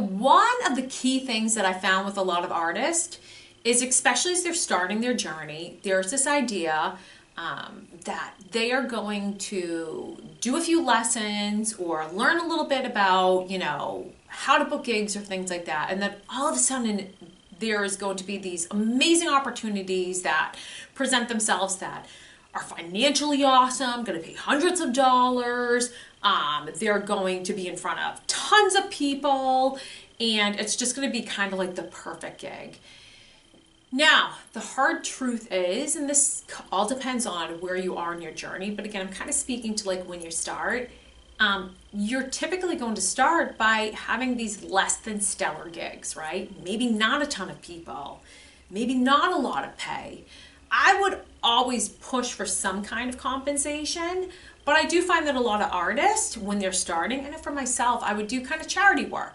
one of the key things that I found with a lot of artists is, especially as they're starting their journey, there's this idea that they are going to do a few lessons or learn a little bit about, you know, how to book gigs or things like that. And then all of a sudden there is going to be these amazing opportunities that present themselves that are financially awesome, going to pay hundreds of dollars. They're going to be in front of tons of people, and it's just going to be kind of like the perfect gig. Now, the hard truth is, and this all depends on where you are in your journey, but again, I'm kind of speaking to like when you start, you're typically going to start by having these less than stellar gigs, right? Maybe not a ton of people, maybe not a lot of pay. I would always push for some kind of compensation, but I do find that a lot of artists, when they're starting, and for myself, I would do kind of charity work.